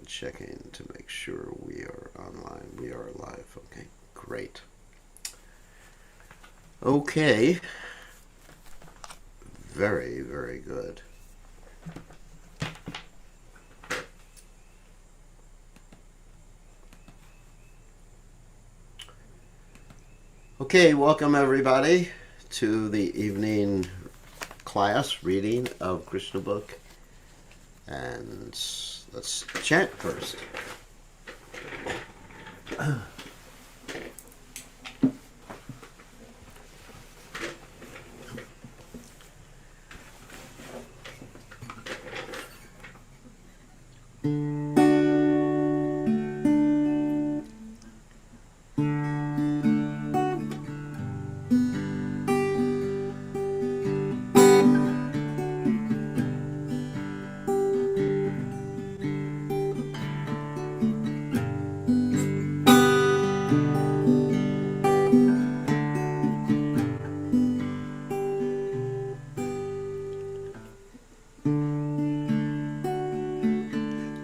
checking to make sure we are online. We are live. Okay, great. Okay. Very, very good. Okay, welcome everybody to the evening class reading of Krishna book. And let's chant first.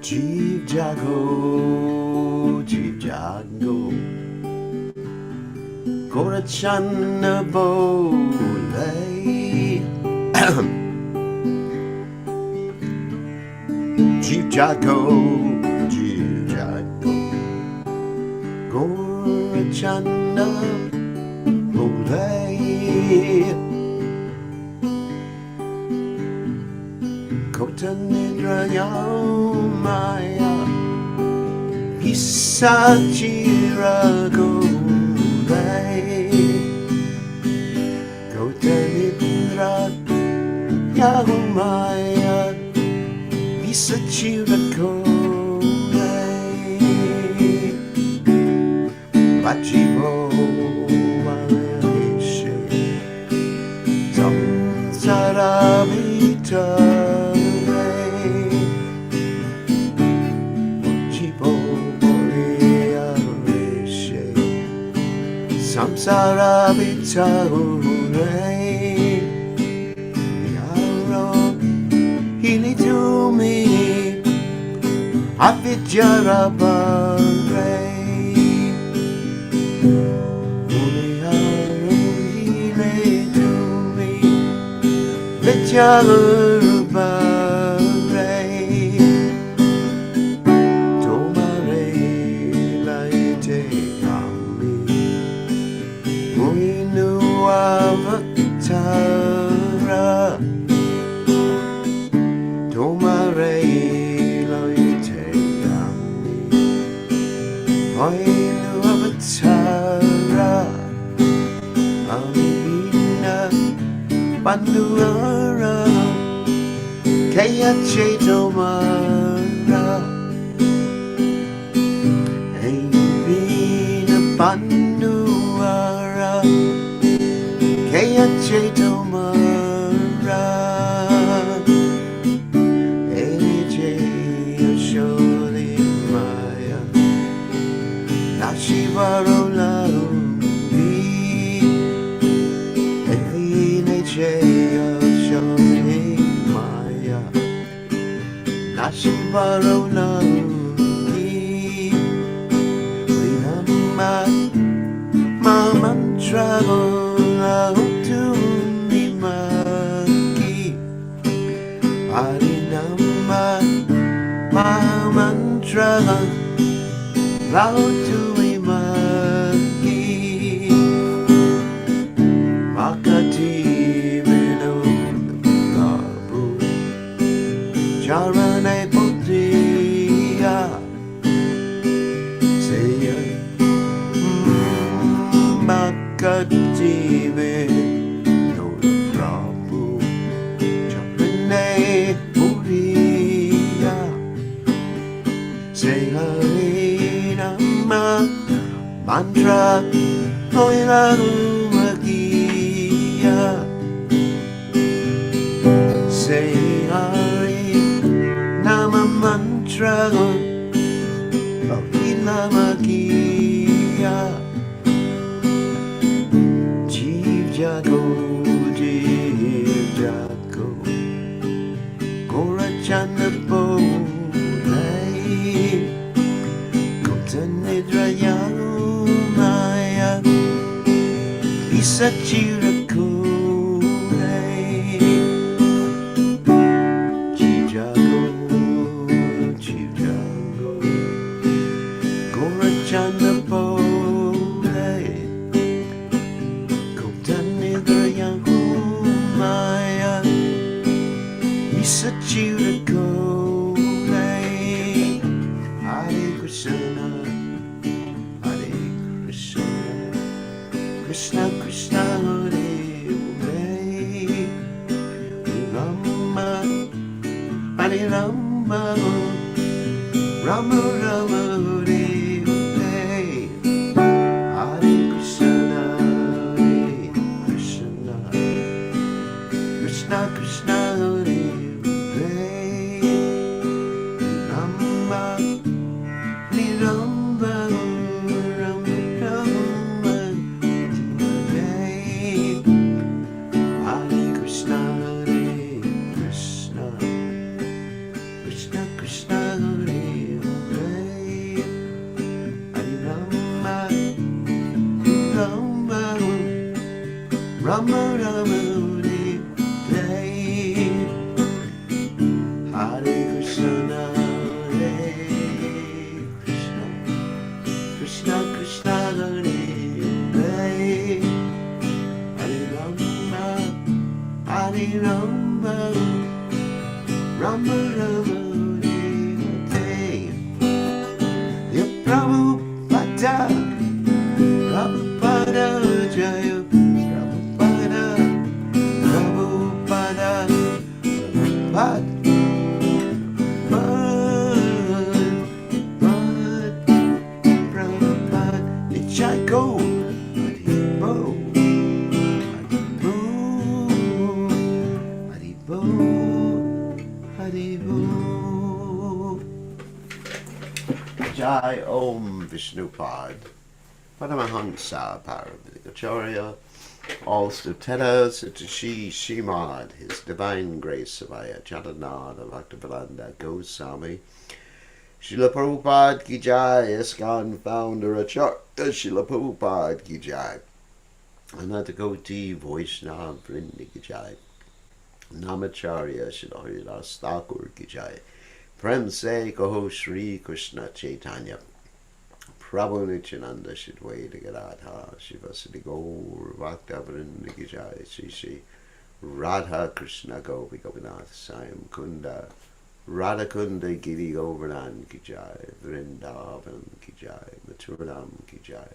Jeev jago, Gorachanna bole. Jeev jago, Gorachanna bole. Kotan Indra Maya Isachira Gole Kotan Indra Maya Isachira Gole Vajivo Vaishe Samsaravita Samsara Vitare Yaro Hili to me Avijara Bare Yaro Hili to me Vijara Bare Tomare Laite Avatara Tomare Loite Yami Oinu Avatara Amina Banduara Kaya Chetomara Ainu Banduara Kaya Chetomara AJ Yashodi Maya Nashivaro Laudi AJ Yashodi Maya Nashivaro Laudi Vinamma Maman Travel to me maki Harinama my mantra loud to me maki Makati Vino Prabhu Charane Putriya Say Makati Vino Prabhu Charane Putriya Say Harinama Mantra Oira Magiya Say Hari Nama Mantra Oira Magiya Jeev Jago Gorachanna Bole Krishna Krishna Hare Hare Rama Hare Rama Rama Rama Hare Hare Hare Krishna Hare Krishna Krishna Krishna Hare Hare Rama Hare Rama Rama Rama Hare Hare Krishna Hare Krishna Krishna Krishna Hare Hare Hare Rama Hare Rama Rama Rama Hare Ya Prabhupada Prabhupada Jaya Jai Om Vishnupad Paramahansa Paramahansa all Stuteta Satashi Shimad, His Divine Grace Savaya Chatanada Bhaktivedanta Goswami Srila Prabhupada Ki Jai, ISKCON Founder Acharya Srila Prabhupada Ki Jai, Anantakoti Vaishnava Vrinda Ki Jai, Namacharya Srila Haridas Thakur Ki Jai, Prem Se Kaho Shri Krishna Chaitanya Prabhu Nityananda Shidwaita Gadadha Shivasati Gaur Bhakta Vrinda Ki Jai Shri Shri Radha Krishna Gopi Gopinath Sayam Kunda Radha Kunda Giri Govardhan Ki Jai Vrindavan Ki Jai Mathuram Ki Jai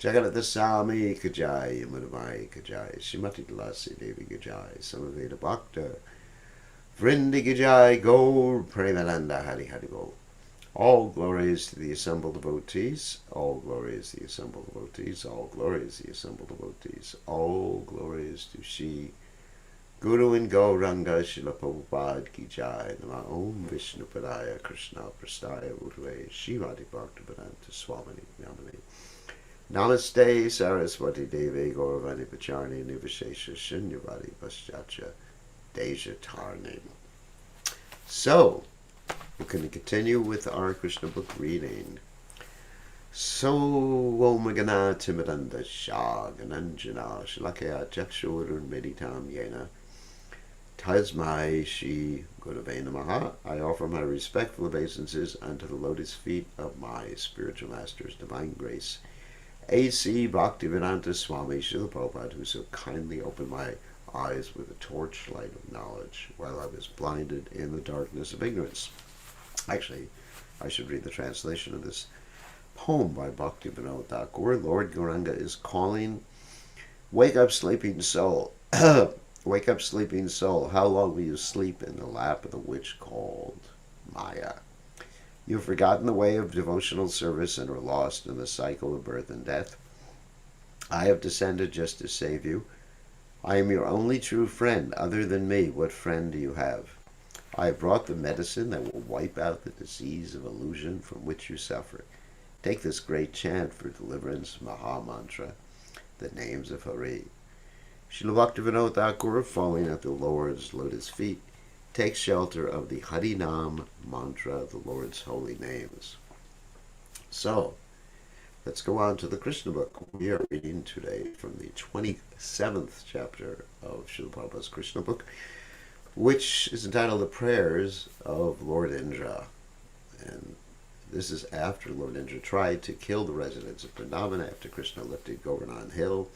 Jagannath Swami Ki Jai Yamunamai Ki Jai Srimati Tulasi Devi Ki Jai Samaveda Bhakta Vrinda Ki Jai Gaur Premananda Hari Hari Gaur. All glories to the assembled devotees, all glories to the assembled devotees, all glories to the assembled devotees, all glories to Shri Guru and Gauranga Srila Prabhupada Ki Jai, Nama Om Vishnupadaya Krishna Prastaya Udve Shivati Bhaktivedanta Swamini Namani Namaste Saraswati Devi Gauravani Pacharni Nivashesha Shunyavadi Paschatya Deja Tarni. So, we're going to continue with our Krishna book reading. So Omagana Timidanda Shah Gananjana Shalakaya Jakshurun Meditam Yena Tasmai Shri Gurave Namaha. I offer my respectful obeisances unto the lotus feet of my spiritual master's divine grace, A.C. Bhaktivedanta Swami Srila Prabhupada, who so kindly opened my eyes with a torchlight of knowledge while I was blinded in the darkness of ignorance. Actually, I should read the translation of this poem by Bhaktivinoda Thakur. Lord Gauranga is calling, wake up, sleeping soul. Wake up, sleeping soul. How long will you sleep in the lap of the witch called Maya? You have forgotten the way of devotional service and are lost in the cycle of birth and death. I have descended just to save you. I am your only true friend. Other than me, what friend do you have? I have brought the medicine that will wipe out the disease of illusion from which you suffer. Take this great chant for deliverance, Maha Mantra, the names of Hari. Srila Bhaktivinoda Thakur, falling at the Lord's lotus feet, takes shelter of the Harinam mantra, the Lord's holy names. So, Let's go on to the Krishna book. We are reading today from the 27th chapter of Srila Prabhupada's Krishna book, which is entitled The Prayers of Lord Indra. And this is after Lord Indra tried to kill the residents of Vrindavan after Krishna lifted Govardhan Hill.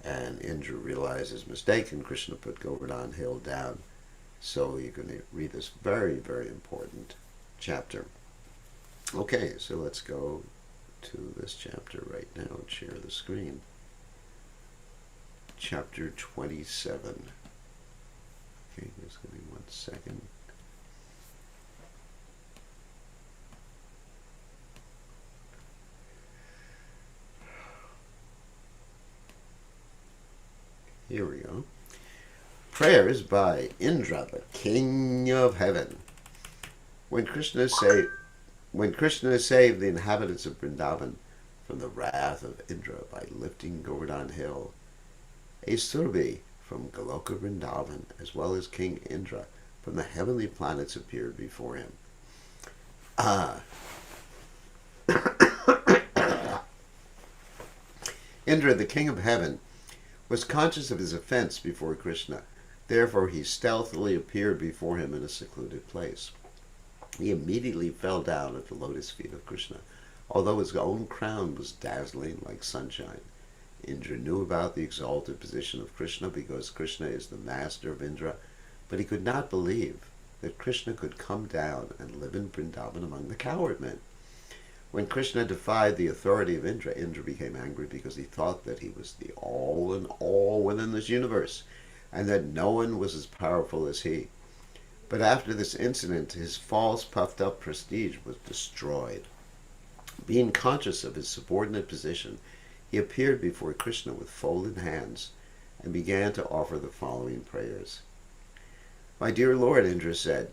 And Indra realized his mistake, and Krishna put Govardhan Hill down. So you're going to read this very, very important chapter. Okay, so let's go to this chapter right now and share the screen. Chapter 27. Okay, just give me 1 second. Here we go. Prayers by Indra, the King of Heaven. When Krishna saved the inhabitants of Vrindavan from the wrath of Indra by lifting Govardhan Hill, a Surabhi from Goloka Vrindavan, as well as King Indra from the heavenly planets, appeared before him. Indra, the King of Heaven, was conscious of his offense before Krishna. Therefore he stealthily appeared before him in a secluded place. He immediately fell down at the lotus feet of Krishna, although his own crown was dazzling like sunshine. Indra knew about the exalted position of Krishna because Krishna is the master of Indra, but he could not believe that Krishna could come down and live in Vrindavan among the coward men. When Krishna defied the authority of Indra, Indra became angry because he thought that he was the all in all within this universe, and that no one was as powerful as he. But after this incident, his false, puffed-up prestige was destroyed. Being conscious of his subordinate position, he appeared before Krishna with folded hands and began to offer the following prayers. "My dear Lord," Indra said,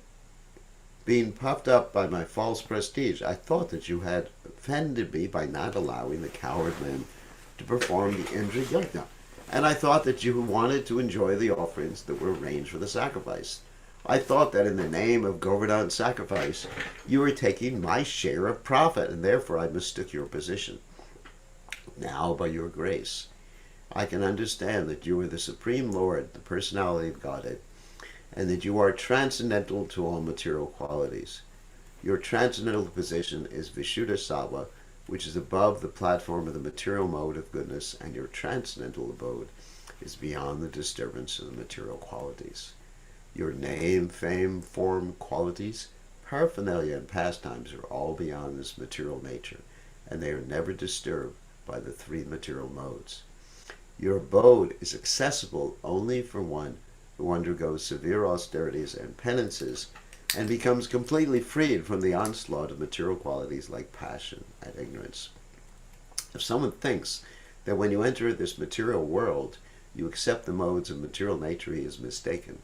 "being puffed up by my false prestige, I thought that you had offended me by not allowing the coward men to perform the Indra Yajna, and I thought that you wanted to enjoy the offerings that were arranged for the sacrifice. I thought that in the name of Govardhan sacrifice, you were taking my share of profit, and therefore I mistook your position. Now, by your grace, I can understand that you are the Supreme Lord, the personality of Godhead, and that you are transcendental to all material qualities. Your transcendental position is Vishuddha Sattva, which is above the platform of the material mode of goodness, and your transcendental abode is beyond the disturbance of the material qualities. Your name, fame, form, qualities, paraphernalia, and pastimes are all beyond this material nature, and they are never disturbed by the three material modes. Your abode is accessible only for one who undergoes severe austerities and penances and becomes completely freed from the onslaught of material qualities like passion and ignorance. If someone thinks that when you enter this material world you accept the modes of material nature, he is mistaken.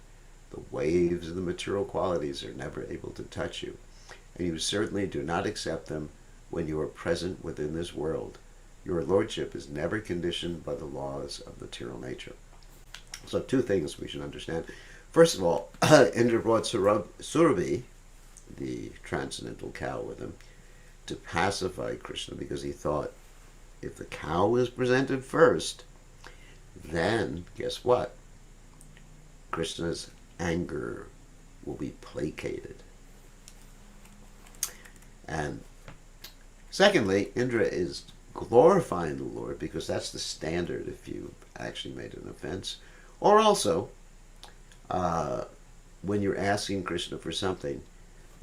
The waves of the material qualities are never able to touch you, and you certainly do not accept them when you are present within this world. Your lordship is never conditioned by the laws of material nature." So 2 things we should understand. First of all, Indra brought Surabhi, the transcendental cow, with him to pacify Krishna, because he thought if the cow was presented first, then guess what? Krishna's anger will be placated. And secondly, Indra is glorifying the Lord because that's the standard if you actually made an offense. Or also, when you're asking Krishna for something,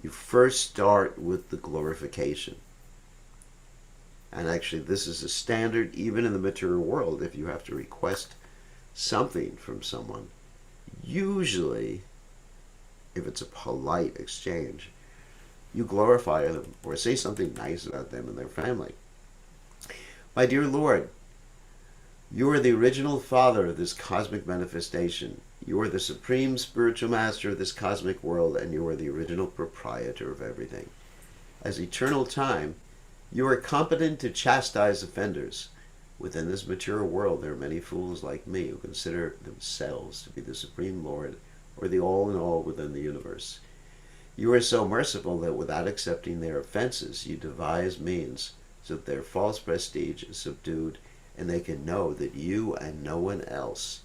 you first start with the glorification. And actually, this is a standard even in the material world. If you have to request something from someone, usually, if it's a polite exchange, you glorify them or say something nice about them and their family. "My dear Lord, you are the original father of this cosmic manifestation. You are the supreme spiritual master of this cosmic world, and you are the original proprietor of everything. As eternal time, you are competent to chastise offenders. Within this material world, there are many fools like me who consider themselves to be the Supreme Lord or the all-in-all within the universe. You are so merciful that without accepting their offenses, you devise means so that their false prestige is subdued and they can know that you and no one else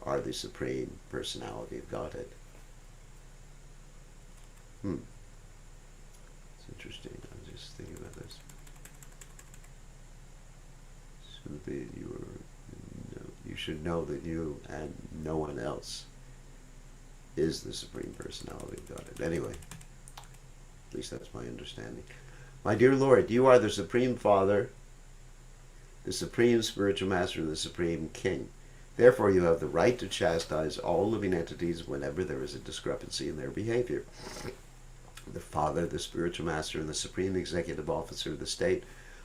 are the Supreme Personality of Godhead. It's interesting. I was just thinking about this. So that you should know that you and no one else is the Supreme Personality of Godhead. Anyway, at least that's my understanding. My dear Lord, you are the Supreme Father, the Supreme Spiritual Master, and the Supreme King. Therefore, you have the right to chastise all living entities whenever there is a discrepancy in their behavior. The Father, the Spiritual Master, and the Supreme Executive Officer of the state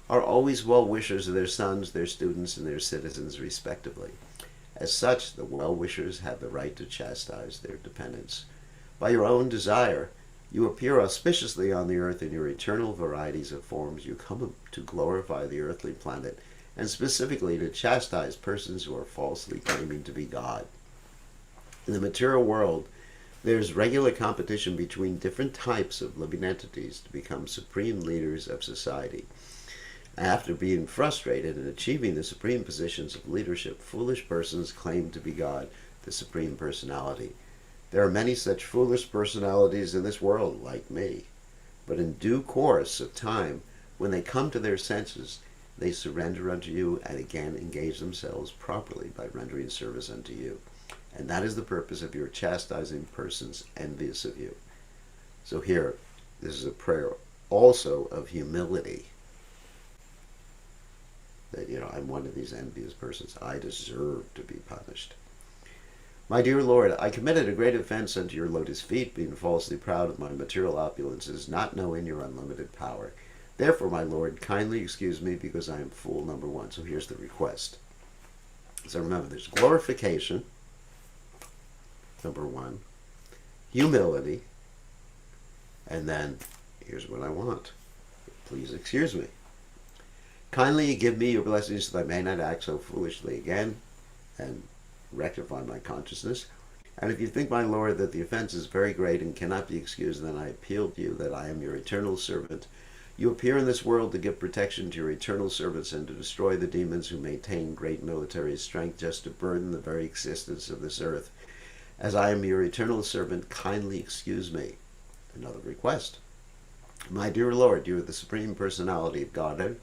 are always well-wishers of their sons, their students, and their citizens, respectively. As such, the well-wishers have the right to chastise their dependents. By your own desire, you appear auspiciously on the earth in your eternal varieties of forms. You come to glorify the earthly planet, and specifically to chastise persons who are falsely claiming to be God. In the material world, there's regular competition between different types of living entities to become supreme leaders of society. After being frustrated in achieving the supreme positions of leadership, foolish persons claim to be God, the Supreme Personality. There are many such foolish personalities in this world, like me. But in due course of time, when they come to their senses, they surrender unto you and again engage themselves properly by rendering service unto you. And that is the purpose of your chastising persons envious of you. So here, this is a prayer also of humility. That, I'm one of these envious persons. I deserve to be punished. My dear Lord, I committed a great offense unto your lotus feet, being falsely proud of my material opulences, not knowing your unlimited power. Therefore, my Lord, kindly excuse me, because I am fool number one. So here's the request. So remember, there's glorification, number one, humility, and then here's what I want. Please excuse me. Kindly give me your blessings so that I may not act so foolishly again, and rectify my consciousness. And if you think, my Lord, that the offense is very great and cannot be excused, then I appeal to you that I am your eternal servant. You appear in this world to give protection to your eternal servants and to destroy the demons who maintain great military strength just to burden the very existence of this earth. As I am your eternal servant, kindly excuse me. Another request. My dear Lord, you are the Supreme Personality of Godhead.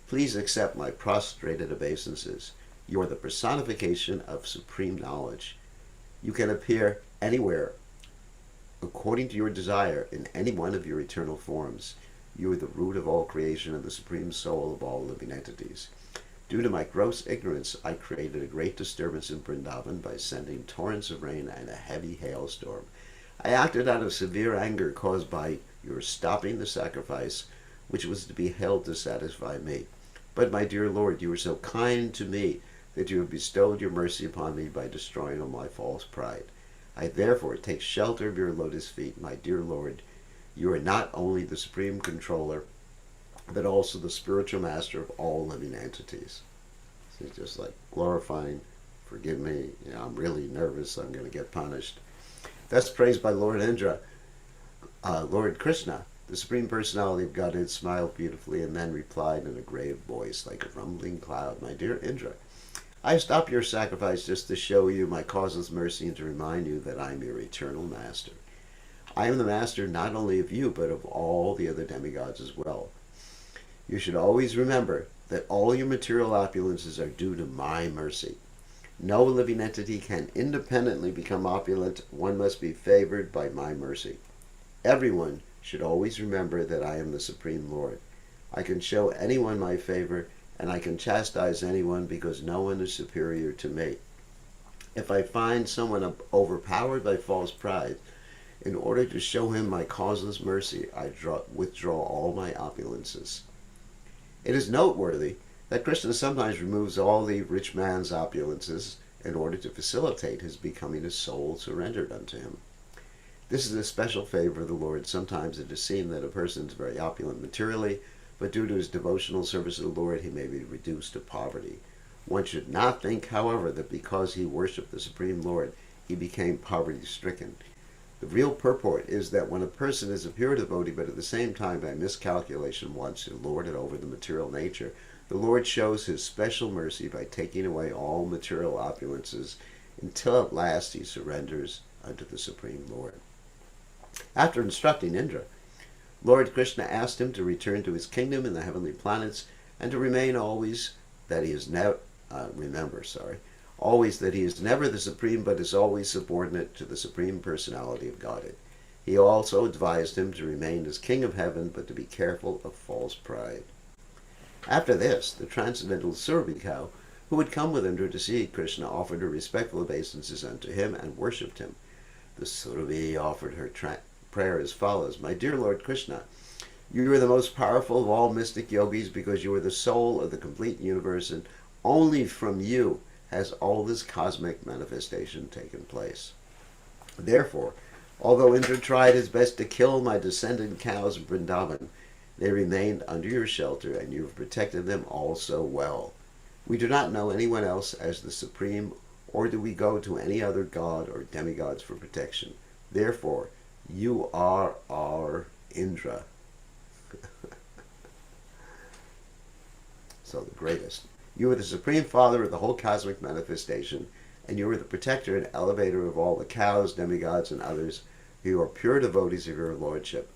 Please accept my prostrated obeisances. You are the personification of supreme knowledge. You can appear anywhere according to your desire in any one of your eternal forms. You are the root of all creation and the supreme soul of all living entities. Due to my gross ignorance, I created a great disturbance in Vrindavan by sending torrents of rain and a heavy hailstorm. I acted out of severe anger caused by your stopping the sacrifice, which was to be held to satisfy me. But, my dear Lord, you are so kind to me that you have bestowed your mercy upon me by destroying all my false pride. I therefore take shelter of your lotus feet, my dear Lord. You are not only the supreme controller, but also the spiritual master of all living entities. So it's just like glorifying, forgive me, I'm really nervous, I'm going to get punished. That's praised by Lord Indra. Lord Krishna, the Supreme Personality of Godhead, smiled beautifully and then replied in a grave voice like a rumbling cloud, my dear Indra, I stop your sacrifice just to show you my causeless mercy and to remind you that I am your eternal master. I am the master not only of you, but of all the other demigods as well. You should always remember that all your material opulences are due to my mercy. No living entity can independently become opulent. One must be favored by my mercy. Everyone should always remember that I am the Supreme Lord. I can show anyone my favor, and I can chastise anyone because no one is superior to me. If I find someone overpowered by false pride, in order to show him my causeless mercy, I withdraw all my opulences. It is noteworthy that Krishna sometimes removes all the rich man's opulences in order to facilitate his becoming a soul surrendered unto him. This is a special favor of the Lord. Sometimes it is seen that a person is very opulent materially, but due to his devotional service to the Lord, he may be reduced to poverty. One should not think, however, that because he worshipped the Supreme Lord, he became poverty-stricken. The real purport is that when a person is a pure devotee, but at the same time by miscalculation wants to lord it over the material nature, the Lord shows his special mercy by taking away all material opulences until at last he surrenders unto the Supreme Lord. After instructing Indra, Lord Krishna asked him to return to his kingdom in the heavenly planets and to remain always that he is never always that he is never the supreme but is always subordinate to the Supreme Personality of Godhead. He also advised him to remain as king of heaven but to be careful of false pride. After this, the transcendental Surabhi cow, who had come with Indra to see Krishna, offered her respectful obeisances unto him and worshipped him. The Surabhi offered her prayer as follows: My dear Lord Krishna, you are the most powerful of all mystic yogis because you are the soul of the complete universe, and only from you has all this cosmic manifestation taken place. Therefore, although Indra tried his best to kill my descendant cows of Vrindavan, they remained under your shelter, and you have protected them all so well. We do not know anyone else as the Supreme, or do we go to any other god or demigods for protection. Therefore, you are our Indra. So the greatest. You are the Supreme Father of the whole cosmic manifestation, and you are the protector and elevator of all the cows, demigods, and others who are pure devotees of your lordship.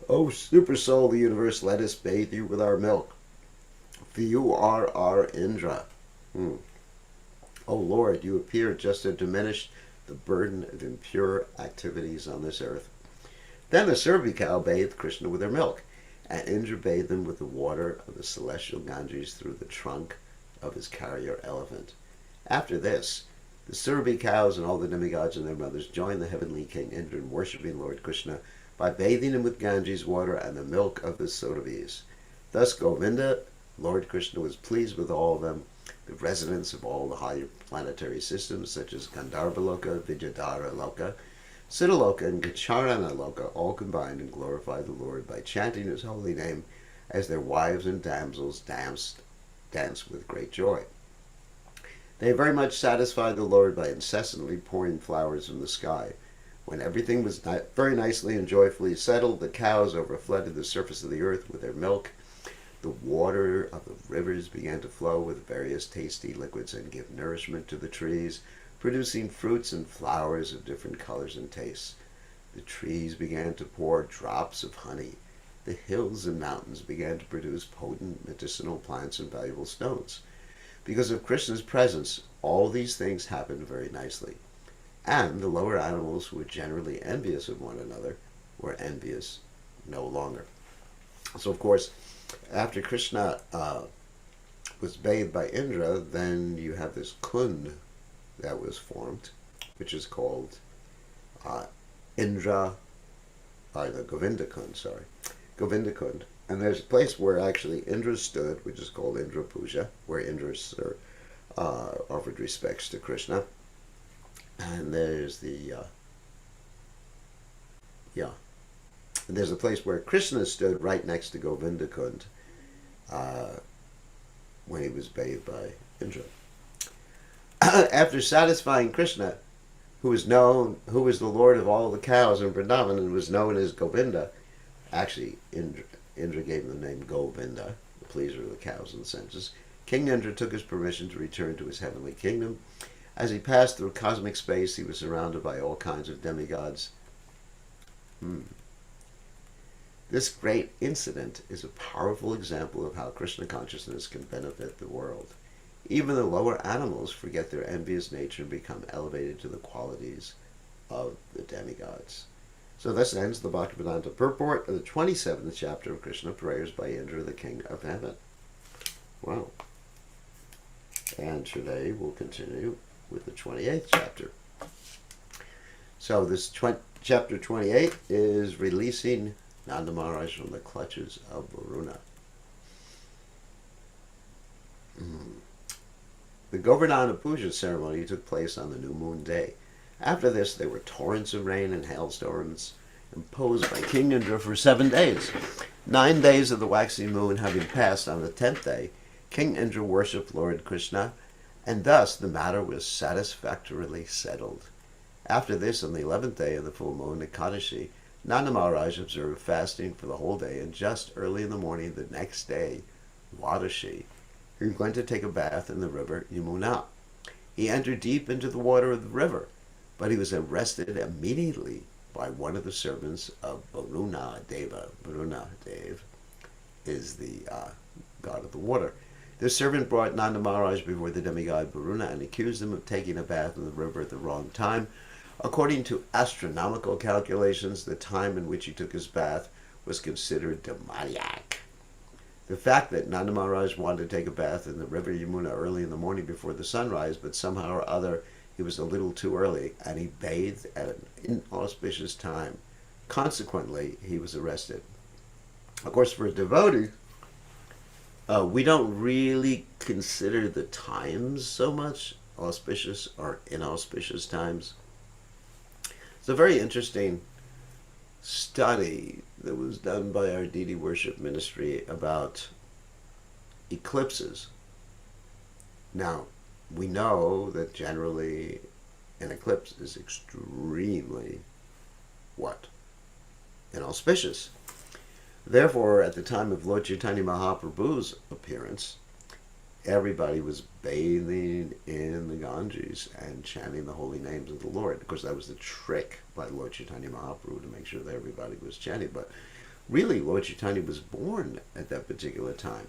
O super soul of the universe, let us bathe you with our milk, for you are our Indra. O Lord, you appear just to diminish the burden of impure activities on this earth. Then the Surabhi cow bathed Krishna with her milk, and Indra bathed him with the water of the celestial Ganges through the trunk of his carrier elephant. After this, the Surabhi cows and all the demigods and their mothers joined the heavenly king Indra in worshipping Lord Krishna by bathing him with Ganges water and the milk of the Surabhis. Thus Govinda, Lord Krishna, was pleased with all of them, the residents of all the higher planetary systems such as Gandharvaloka, Vidyadhara Loka, Siddhaloka, and Gacharana Loka, all combined and glorified the Lord by chanting his holy name as their wives and damsels danced with great joy. They very much satisfied the Lord by incessantly pouring flowers from the sky. When everything was very nicely and joyfully settled, the cows overflooded the surface of the earth with their milk. The water of the rivers began to flow with various tasty liquids and give nourishment to the trees, producing fruits and flowers of different colors and tastes. The trees began to pour drops of honey. The hills and mountains began to produce potent medicinal plants and valuable stones. Because of Krishna's presence, all these things happened very nicely. And the lower animals, who were generally envious of one another, were envious no longer. So, of course, after Krishna was bathed by Indra, then you have this kund that was formed, which is called the Govinda Kund. And there's a place where actually Indra stood, which is called Indra Puja, where Indra offered respects to Krishna. And there's there's a place where Krishna stood right next to Govinda Kund when he was bathed by Indra. After satisfying Krishna, who was the Lord of all the cows in Vrindavan and was known as Govinda, actually Indra gave him the name Govinda, the pleaser of the cows and the senses. King Indra took his permission to return to his heavenly kingdom. As he passed through cosmic space, he was surrounded by all kinds of demigods. This great incident is a powerful example of how Krishna consciousness can benefit the world. Even the lower animals forget their envious nature and become elevated to the qualities of the demigods. So this ends the Bhaktivedanta purport of the 27th chapter of Krishna Prayers by Indra, the King of Heaven. Wow. And today we'll continue with the 28th chapter. So this chapter 28 is releasing Nanda Maharaj from the clutches of Varuna. The Govardhana Puja ceremony took place on the new moon day. After this, there were torrents of rain and hailstorms, imposed by King Indra for 7 days. 9 days of the waxing moon having passed, on the 10th day, King Indra worshipped Lord Krishna, and thus the matter was satisfactorily settled. After this, on the 11th day of the full moon, Ekadashi, Nanda Maharaj observed fasting for the whole day, and just early in the morning the next day, Wadashi, he went to take a bath in the river Yamuna. He entered deep into the water of the river, but he was arrested immediately by one of the servants of Varuna Deva. Varuna Dev is the god of the water. The servant brought Nanda Maharaj before the demigod Varuna and accused him of taking a bath in the river at the wrong time. According to astronomical calculations, the time in which he took his bath was considered demoniac. The fact that Nanda Maharaj wanted to take a bath in the river Yamuna early in the morning before the sunrise, but somehow or other it was a little too early, and he bathed at an inauspicious time. Consequently, he was arrested. Of course, for a devotee, we don't really consider the times so much, auspicious or inauspicious times. It's a very interesting study that was done by our deity worship ministry about eclipses. Now, we know that generally an eclipse is extremely what? Inauspicious. Therefore, at the time of Lord Chaitanya Mahaprabhu's appearance, everybody was bathing in the Ganges and chanting the holy names of the Lord. Of course, that was the trick by Lord Chaitanya Mahaprabhu to make sure that everybody was chanting. But really, Lord Chaitanya was born at that particular time.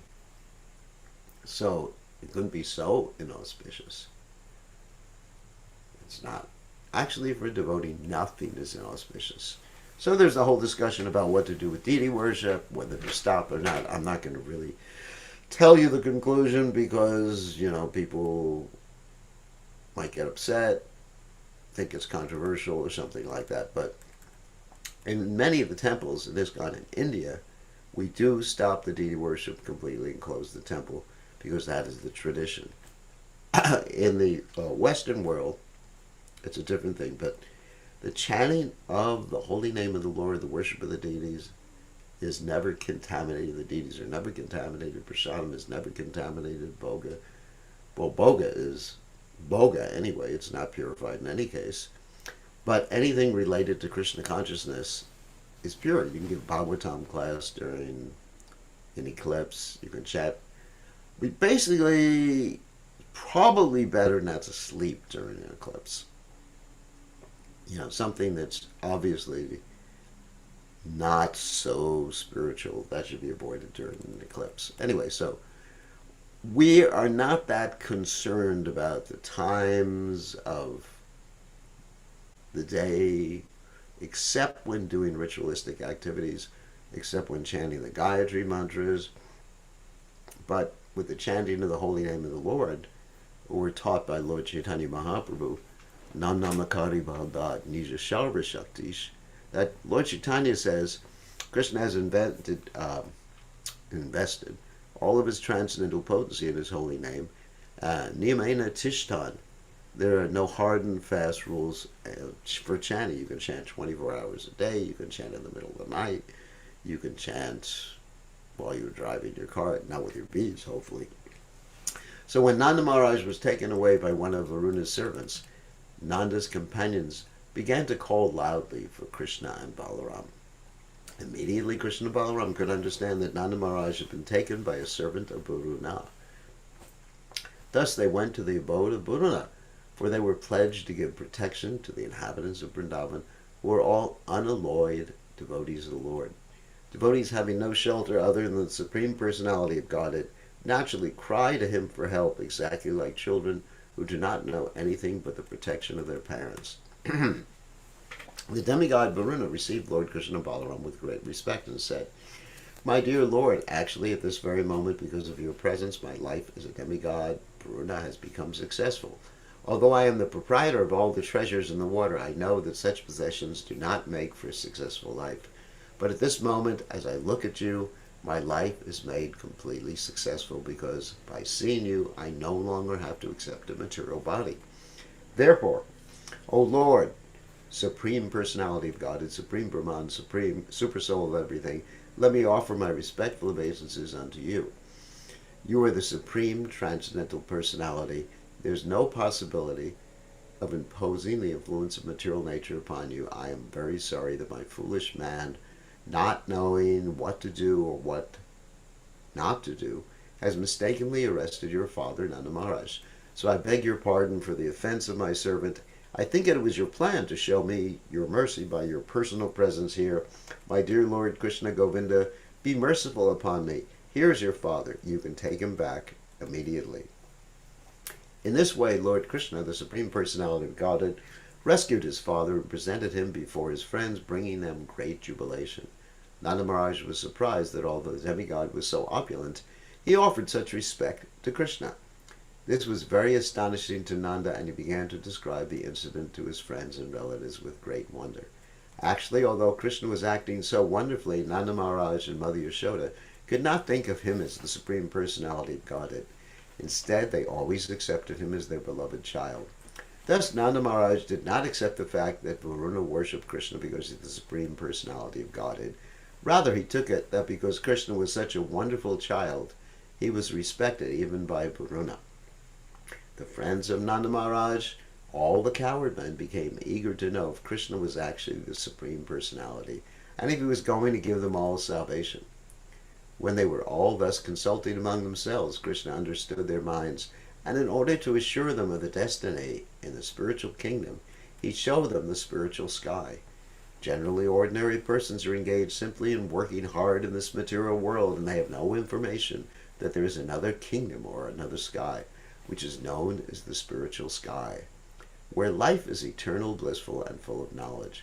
So it couldn't be so inauspicious. It's not. Actually, for a devotee, nothing is inauspicious. So there's the whole discussion about what to do with deity worship, whether to stop or not. I'm not going to really tell you the conclusion because, people might get upset, think it's controversial or something like that. But in many of the temples in ISKCON in India, we do stop the deity worship completely and close the temple because that is the tradition. In the Western world, it's a different thing, but the chanting of the holy name of the Lord, the worship of the deities, is never contaminated. The deities are never contaminated. Prasadam is never contaminated. Bhoga. Well, Bhoga is Bhoga anyway. It's not purified in any case. But anything related to Krishna consciousness is pure. You can give Bhagavatam class during an eclipse. You can chant. We basically probably better not to sleep during an eclipse. Something that's obviously not so spiritual, that should be avoided during an eclipse. Anyway, so we are not that concerned about the times of the day, except when doing ritualistic activities, except when chanting the Gayatri mantras. But with the chanting of the holy name of the Lord, we're taught by Lord Chaitanya Mahaprabhu, Nam Namakari Bhagavad Nija Sharva Shaktish, that Lord Chaitanya says Krishna has invested all of his transcendental potency in his holy name. Niyamena Tishtan. There are no hard and fast rules for chanting. You can chant 24 hours a day. You can chant in the middle of the night. You can chant while you're driving your car, not with your beads, hopefully. So when Nanda Maharaj was taken away by one of Varuna's servants, Nanda's companions began to call loudly for Krishna and Balaram. Immediately Krishna and Balaram could understand that Nanda Maharaj had been taken by a servant of Varuna. Thus they went to the abode of Varuna, for they were pledged to give protection to the inhabitants of Vrindavan, who were all unalloyed devotees of the Lord. Devotees having no shelter other than the Supreme Personality of Godhead naturally cry to him for help, exactly like children who do not know anything but the protection of their parents. The demigod Varuna received Lord Krishna and Balaram with great respect and said, "My dear Lord, actually at this very moment, because of your presence, my life as a demigod Varuna has become successful. Although I am the proprietor of all the treasures in the water, I know that such possessions do not make for a successful life. But at this moment, as I look at you, my life is made completely successful because by seeing you, I no longer have to accept a material body. Therefore, O Lord, Supreme Personality of God, it's Supreme Brahman, Supreme Super Soul of everything, let me offer my respectful obeisances unto you. You are the Supreme Transcendental Personality. There's no possibility of imposing the influence of material nature upon you. I am very sorry that my foolish man, not knowing what to do or what not to do, has mistakenly arrested your father, Nanda Maharaj. So I beg your pardon for the offense of my servant. I think it was your plan to show me your mercy by your personal presence here. My dear Lord Krishna Govinda, be merciful upon me. Here is your father. You can take him back immediately. In this way, Lord Krishna, the Supreme Personality of Godhead, rescued his father and presented him before his friends, bringing them great jubilation. Nanda Maharaj was surprised that although the demigod was so opulent, he offered such respect to Krishna. This was very astonishing to Nanda, and he began to describe the incident to his friends and relatives with great wonder. Actually, although Krishna was acting so wonderfully, Nanda Maharaj and Mother Yashoda could not think of him as the Supreme Personality of Godhead. Instead, they always accepted him as their beloved child. Thus, Nanda Maharaj did not accept the fact that Varuna worshipped Krishna because he is the Supreme Personality of Godhead. Rather, he took it that because Krishna was such a wonderful child, he was respected even by Varuna. The friends of Nanda Maharaj, all the coward men, became eager to know if Krishna was actually the Supreme Personality, and if he was going to give them all salvation. When they were all thus consulting among themselves, Krishna understood their minds, and in order to assure them of the destiny in the spiritual kingdom, he showed them the spiritual sky. Generally, ordinary persons are engaged simply in working hard in this material world, and they have no information that there is another kingdom or another sky, which is known as the spiritual sky, where life is eternal, blissful, and full of knowledge.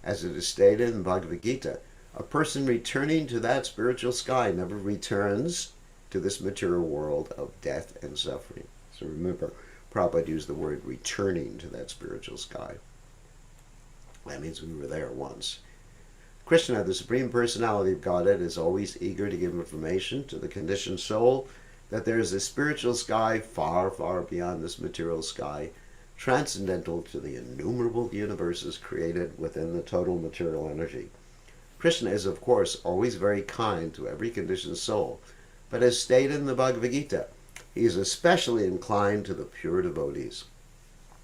As it is stated in Bhagavad Gita, a person returning to that spiritual sky never returns to this material world of death and suffering. So remember, Prabhupada used the word returning to that spiritual sky. That means we were there once. Krishna, the Supreme Personality of Godhead, is always eager to give information to the conditioned soul that there is a spiritual sky far, far beyond this material sky, transcendental to the innumerable universes created within the total material energy. Krishna is, of course, always very kind to every conditioned soul, but as stated in the Bhagavad Gita, he is especially inclined to the pure devotees.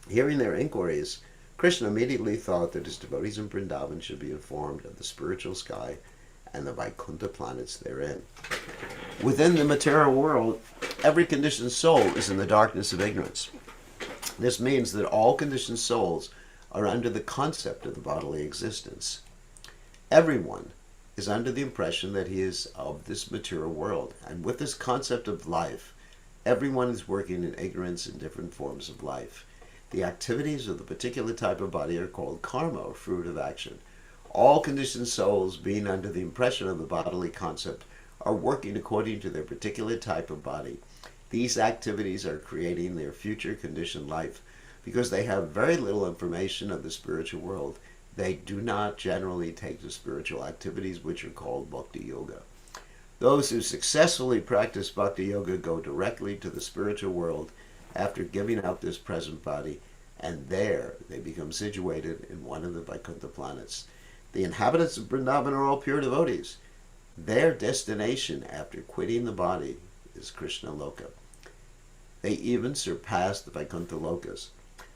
Hearing their inquiries, Krishna immediately thought that his devotees in Vrindavan should be informed of the spiritual sky and the Vaikuntha planets therein. Within the material world, every conditioned soul is in the darkness of ignorance. This means that all conditioned souls are under the concept of the bodily existence. Everyone is under the impression that he is of this material world, and with this concept of life, everyone is working in ignorance in different forms of life. The activities of the particular type of body are called karma, or fruit of action. All conditioned souls, being under the impression of the bodily concept, are working according to their particular type of body. These activities are creating their future conditioned life. Because they have very little information of the spiritual world, they do not generally take to spiritual activities, which are called bhakti yoga. Those who successfully practice bhakti yoga go directly to the spiritual world after giving up this present body, and there they become situated in one of the Vaikuntha planets. The inhabitants of Vrindavan are all pure devotees. Their destination after quitting the body is Krishna Loka. They even surpass the Vaikuntha Lokas.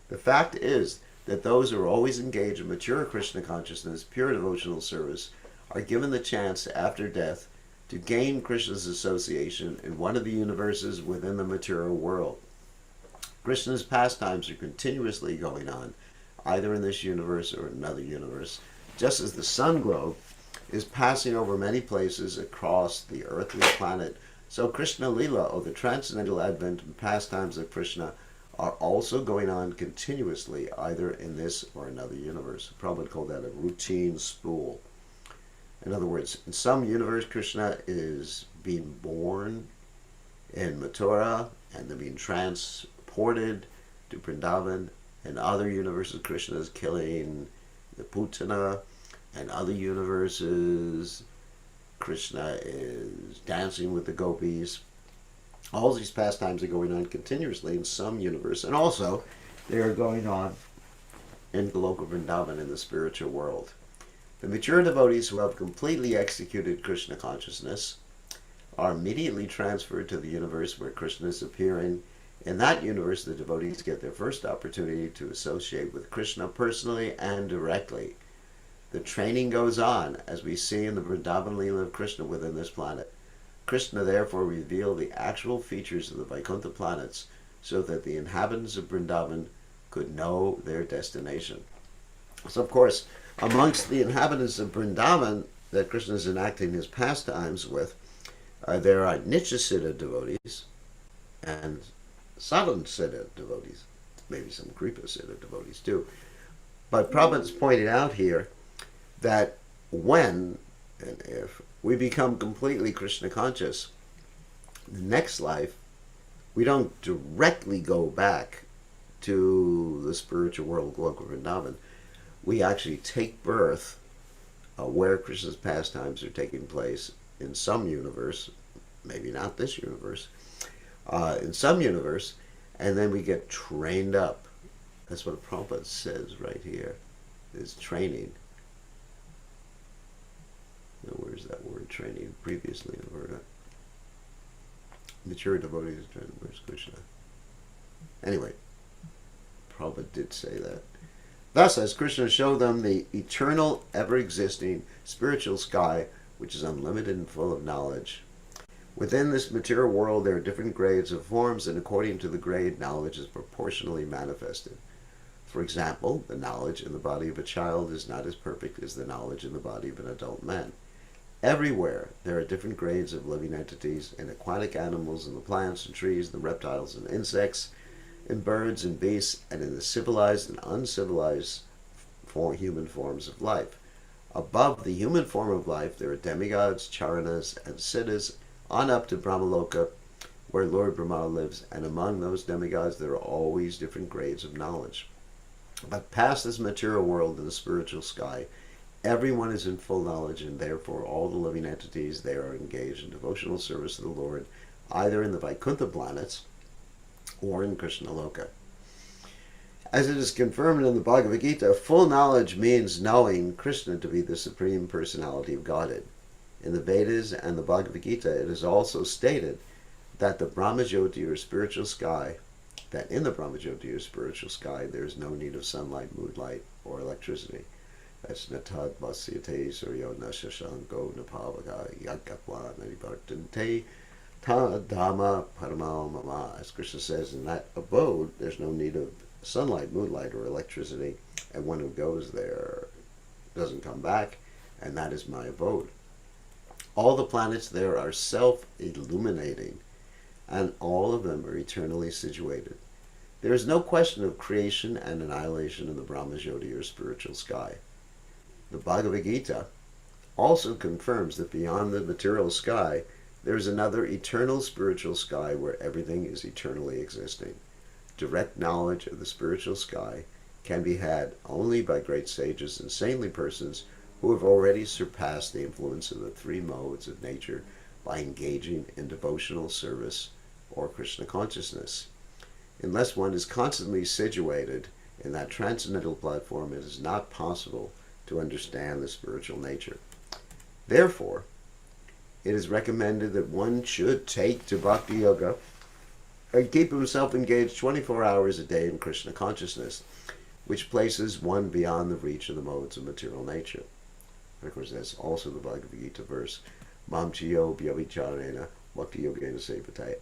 The fact is that those who are always engaged in mature Krishna consciousness, pure devotional service, are given the chance after death to gain Krishna's association in one of the universes within the material world. Krishna's pastimes are continuously going on, either in this universe or another universe, just as the sun globe is passing over many places across the earthly planet. So Krishna Lila, or the transcendental advent and pastimes of Krishna, are also going on continuously, either in this or another universe. Prabhupada called that a routine spool. In other words, in some universe, Krishna is being born in Mathura, and then being transported to Vrindavan. In other universes, Krishna is killing the Putana. And other universes, Krishna is dancing with the gopis. All these pastimes are going on continuously in some universe, and also they are going on in Goloka Vrindavan in the spiritual world. The mature devotees who have completely executed Krishna consciousness are immediately transferred to the universe where Krishna is appearing. In that universe, the devotees get their first opportunity to associate with Krishna personally and directly. The training goes on, as we see in the Vrindavan Leela of Krishna within this planet. Krishna therefore revealed the actual features of the Vaikuntha planets so that the inhabitants of Vrindavan could know their destination. So, of course, amongst the inhabitants of Vrindavan that Krishna is enacting his pastimes with, there are Nityasiddha devotees and Sadhan-siddha devotees, maybe some Kripa-siddha devotees too. But Prabhupada's pointed out here that when and if we become completely Krishna conscious, the next life, we don't directly go back to the spiritual world, Goloka Vrindavan. We actually take birth where Krishna's pastimes are taking place in some universe, maybe not this universe, in some universe, and then we get trained up. That's what Prabhupada says right here, is training. Now, where's that word training previously in the Verda? Mature devotees, where's Krishna? Anyway, Prabhupada did say that. Thus, as Krishna showed them the eternal, ever-existing spiritual sky, which is unlimited and full of knowledge. Within this material world, there are different grades of forms, and according to the grade, knowledge is proportionally manifested. For example, the knowledge in the body of a child is not as perfect as the knowledge in the body of an adult man. Everywhere, there are different grades of living entities, in aquatic animals, in the plants and trees, the reptiles and insects, in birds and beasts, and in the civilized and uncivilized human forms of life. Above the human form of life, there are demigods, charanas, and siddhas, on up to Brahmaloka, where Lord Brahma lives, and among those demigods there are always different grades of knowledge. But past this material world in the spiritual sky, everyone is in full knowledge, and therefore all the living entities there are engaged in devotional service to the Lord, either in the Vaikuntha planets or in Krishna Loka. As it is confirmed in the Bhagavad Gita, full knowledge means knowing Krishna to be the Supreme Personality of Godhead. In the Vedas and the Bhagavad Gita, it is also stated that in the Brahmajyoti or spiritual sky, there is no need of sunlight, moonlight, or electricity. That's natad vasyate suryo nashashanko napavaga yagakwa narivartante ta dhamma paramal mama. As Krishna says, in that abode, there's no need of sunlight, moonlight, or electricity, and one who goes there doesn't come back, and that is my abode. All the planets there are self-illuminating, and all of them are eternally situated. There is no question of creation and annihilation in the Brahmajyoti or spiritual sky. The Bhagavad Gita also confirms that beyond the material sky, there is another eternal spiritual sky where everything is eternally existing. Direct knowledge of the spiritual sky can be had only by great sages and saintly persons who have already surpassed the influence of the three modes of nature by engaging in devotional service or Krishna consciousness. Unless one is constantly situated in that transcendental platform, it is not possible to understand the spiritual nature. Therefore, it is recommended that one should take to Bhakti Yoga and keep himself engaged 24 hours a day in Krishna consciousness, which places one beyond the reach of the modes of material nature. And of course, that's also the Bhagavad Gita verse, Mam chiyo vyavicharena bhakti yogena sevatai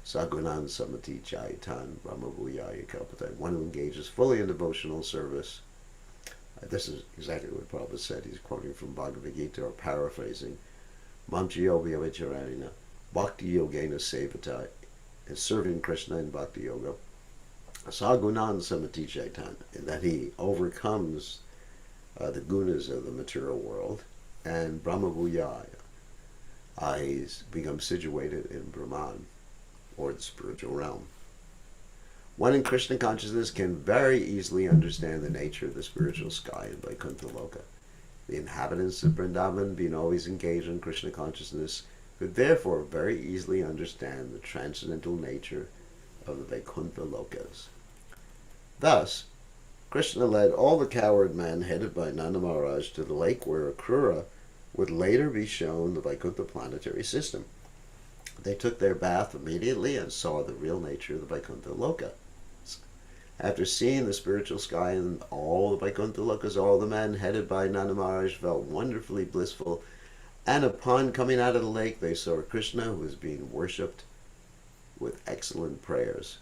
sagunan samati chaitan brahmabhuyaya kalpatai. One who engages fully in devotional service. This is exactly what Prabhupada said. He's quoting from Bhagavad Gita, or paraphrasing. Mam chiyo vyavicharena bhakti yogena sevatai, and serving Krishna in Bhakti Yoga. Sagunan samati chaitan, and that he overcomes the gunas of the material world, and Brahmabhuyaya, he's become situated in Brahman, or the spiritual realm. One in Krishna consciousness can very easily understand the nature of the spiritual sky in Vaikuntha Loka. The inhabitants of Vrindavan, being always engaged in Krishna consciousness, could therefore very easily understand the transcendental nature of the Vaikuntha Lokas. Thus, Krishna led all the coward men headed by Nanda Maharaj to the lake where Akrura would later be shown the Vaikuntha planetary system. They took their bath immediately and saw the real nature of the Vaikuntha Loka. After seeing the spiritual sky and all the Vaikuntha Lokas, all the men headed by Nanda Maharaj felt wonderfully blissful, and upon coming out of the lake they saw Krishna, who was being worshipped with excellent prayers.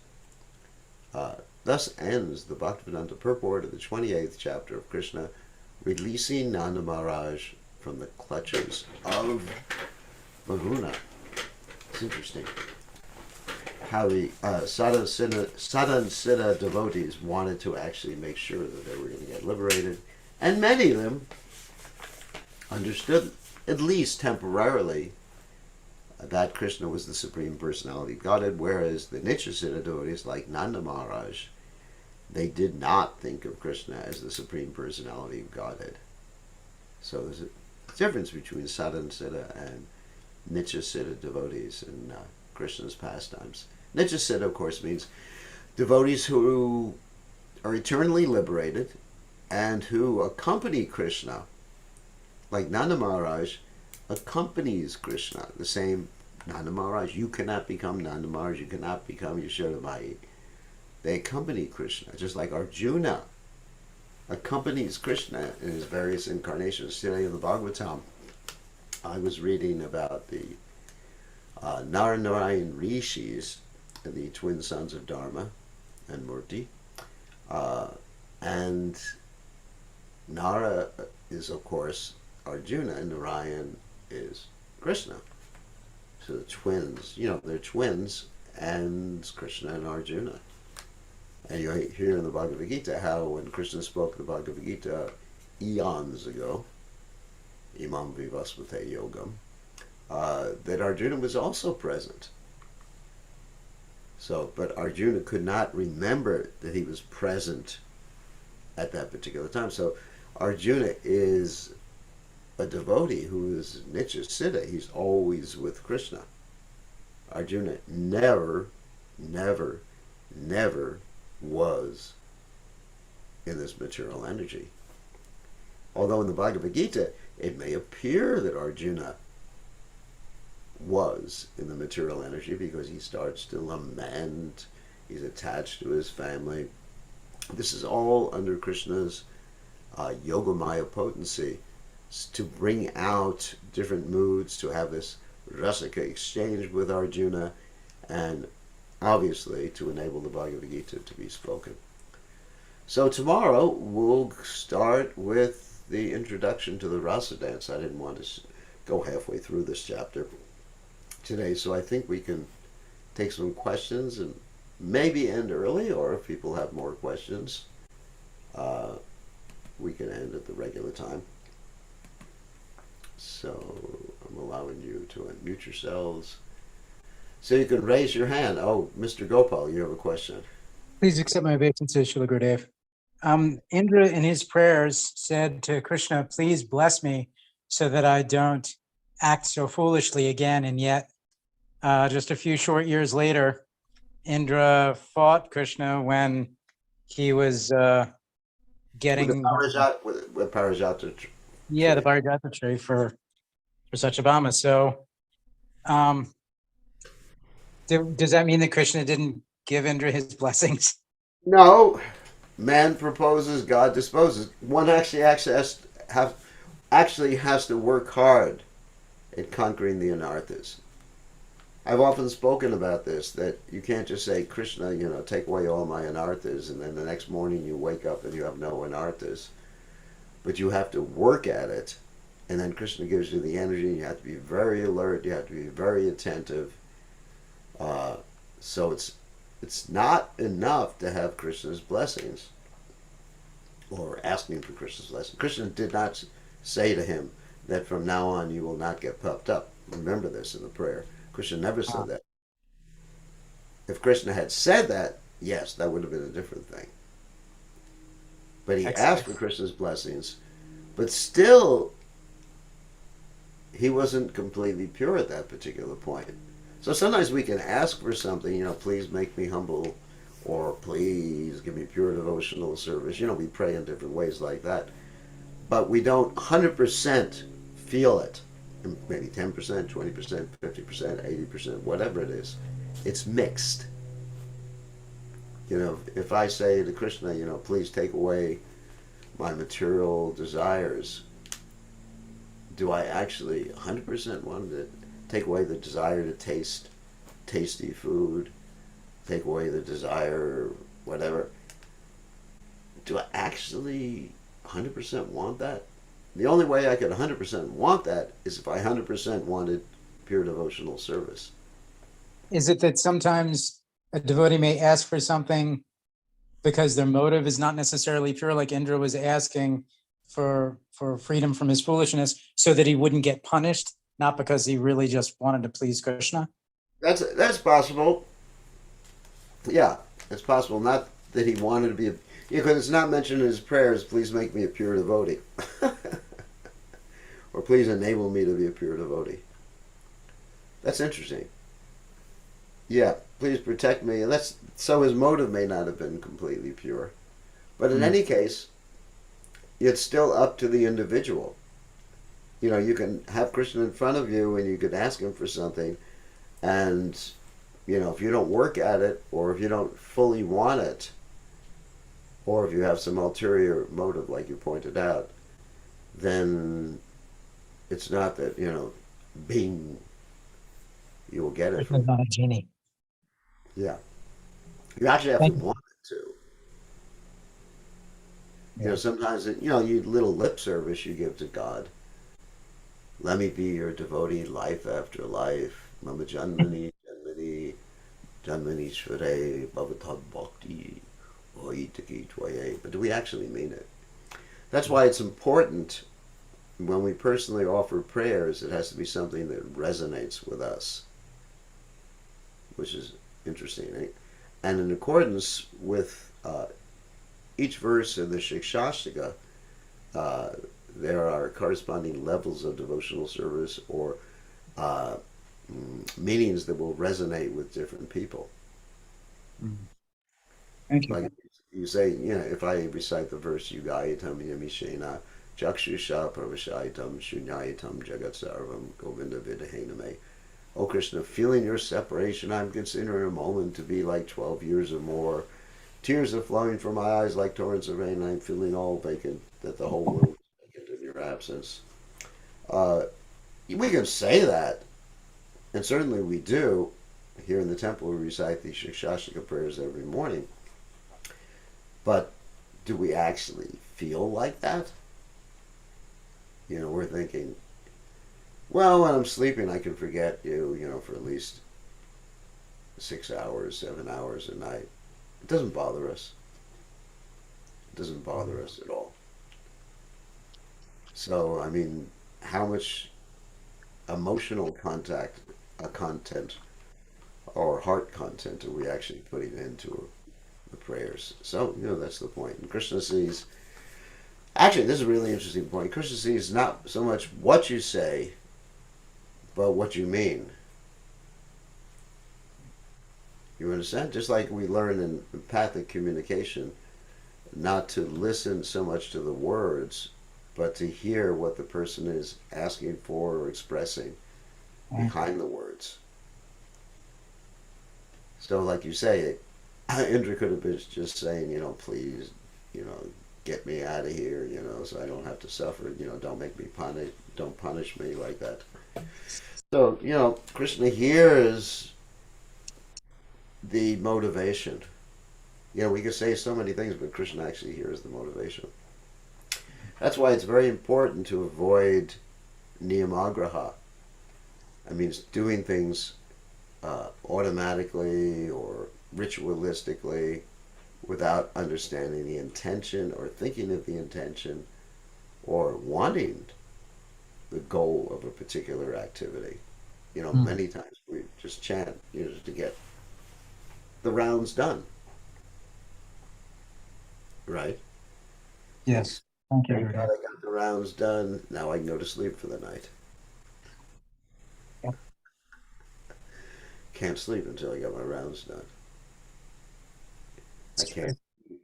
Thus ends the Bhaktivedanta purport of the 28th chapter of Krishna, releasing Nanda Maharaj from the clutches of Varuna. It's interesting how the sadhansita devotees wanted to actually make sure that they were going to get liberated, and many of them understood, at least temporarily, that Krishna was the Supreme Personality of Godhead, whereas the Nityasiddha devotees, like Nanda Maharaj, they did not think of Krishna as the Supreme Personality of Godhead. So there's a difference between Sadhansita and Nityasiddha devotees in Krishna's pastimes. Nityasiddha, of course, means devotees who are eternally liberated and who accompany Krishna, like Nanda Maharaj accompanies Krishna. The same Nanda Maharaj. You cannot become Nanda Maharaj. You cannot become Yashodamai. They accompany Krishna, just like Arjuna accompanies Krishna in his various incarnations. Today in the Bhagavatam, I was reading about the Narayan Rishis, the twin sons of Dharma and Murti. And Nara is, of course, Arjuna, and Narayan is Krishna. So the twins, they're twins, and Krishna and Arjuna. And you hear in the Bhagavad Gita how when Krishna spoke the Bhagavad Gita eons ago, Imam Vivasvate Yogam, that Arjuna was also present. So, but Arjuna could not remember that he was present at that particular time. So Arjuna is a devotee who is Nityasiddha. He's always with Krishna. Arjuna never was in this material energy. Although in the Bhagavad Gita, it may appear that Arjuna was in the material energy because he starts to lament, he's attached to his family. This is all under Krishna's Yogamaya potency to bring out different moods, to have this Rasika exchange with Arjuna, and obviously to enable the Bhagavad Gita to be spoken. So tomorrow we'll start with the introduction to the Rasa dance. I didn't want to go halfway through this chapter today, so I think we can take some questions and maybe end early, or if people have more questions, we can end at the regular time. So I'm allowing you to unmute yourselves so you can raise your hand. Oh, Mr. Gopal, you have a question. Please accept my obeisances, Srila Gurudev. Indra in his prayers said to Krishna, please bless me so that I don't act so foolishly again. And yet, just a few short years later, Indra fought Krishna when he was getting with Parijata. Yeah, the Parijata tree for Sachabama. So does that mean that Krishna didn't give Indra his blessings? No. Man proposes, God disposes. One actually has to work hard at conquering the anarthas. I've often spoken about this, that you can't just say, Krishna, take away all my anarthas, and then the next morning you wake up and you have no anarthas. But you have to work at it, and then Krishna gives you the energy, and you have to be very alert, you have to be very attentive. So it's not enough to have Krishna's blessings, or asking for Krishna's blessing. Krishna did not say to him that from now on you will not get puffed up. Remember this in the prayer. Krishna never said that. If Krishna had said that, yes, that would have been a different thing. But he asked for Krishna's blessings, but still he wasn't completely pure at that particular point. So sometimes we can ask for something, please make me humble, or please give me pure devotional service. We pray in different ways like that. But we don't 100% feel it. Maybe 10%, 20%, 50%, 80%, whatever it is. It's mixed. If I say to Krishna, please take away my material desires, do I actually 100% want to take away the desire to taste tasty food, take away the desire, whatever? Do I actually 100% want that? The only way I could 100% want that is if I 100% wanted pure devotional service. Is it that sometimes a devotee may ask for something because their motive is not necessarily pure, like Indra was asking for freedom from his foolishness so that he wouldn't get punished, not because he really just wanted to please Krishna? That's possible. Yeah, it's possible. Not that he wanted to be a, because it's not mentioned in his prayers, please make me a pure devotee. Or please enable me to be a pure devotee. That's interesting. Yeah, please protect me. And that's so his motive may not have been completely pure. But in any case, it's still up to the individual. You can have Krishna in front of you and you could ask him for something, and if you don't work at it, or if you don't fully want it, or if you have some ulterior motive like you pointed out, then it's not that, bing, you will get it Krishna's from. not a genie. Yeah. You actually have to Thank you. want it to. Yeah. Sometimes, you little lip service you give to God. Let me be your devotee life after life. Mama Janmani, Janmani, Janmani Shvare, Bhavatad Bhakti, Oitaki Twaye. But do we actually mean it? That's why it's important when we personally offer prayers, it has to be something that resonates with us, which is interesting. Eh? And in accordance with each verse in the Shikshashtaka, uh, there are corresponding levels of devotional service or uh, meanings that will resonate with different people. Thank you. Like you say, if I recite the verse Yugayitam Yamishena Jakshusha Pravashaitam Shunyayitam Jagat Sarvam Govinda Vidahename. Oh Krishna, feeling your separation, I'm considering a moment to be like 12 years or more. Tears are flowing from my eyes like torrents of rain. I'm feeling all vacant, that the whole world is vacant in your absence. Uh, we can say that, and certainly we do. Here in the temple, we recite the Shikshashtaka prayers every morning. But do we actually feel like that? We're thinking, well, when I'm sleeping, I can forget you, for at least 6 hours, 7 hours a night. It doesn't bother us. It doesn't bother us at all. So, I mean, how much emotional content or heart content are we actually putting into the prayers? So, that's the point. And Krishna sees, actually, this is a really interesting point. Krishna sees not so much what you say, but what you mean. You understand? Just like we learn in empathic communication, not to listen so much to the words, but to hear what the person is asking for or expressing behind the words. So, like you say, Indra could have been just saying, please, you know, get me out of here, so I don't have to suffer, don't make me punish, don't punish me like that. So, Krishna hears the motivation. We could say so many things, but Krishna actually hears the motivation. That's why it's very important to avoid niyamagraha. I mean, it's doing things automatically or ritualistically without understanding the intention or thinking of the intention or wanting the goal of a particular activity. Many times we just chant, to get the rounds done, right? Yes. Thank you, Thank God Gurudev. I got the rounds done. Now I can go to sleep for the night. Can't sleep until I got my rounds done. I can't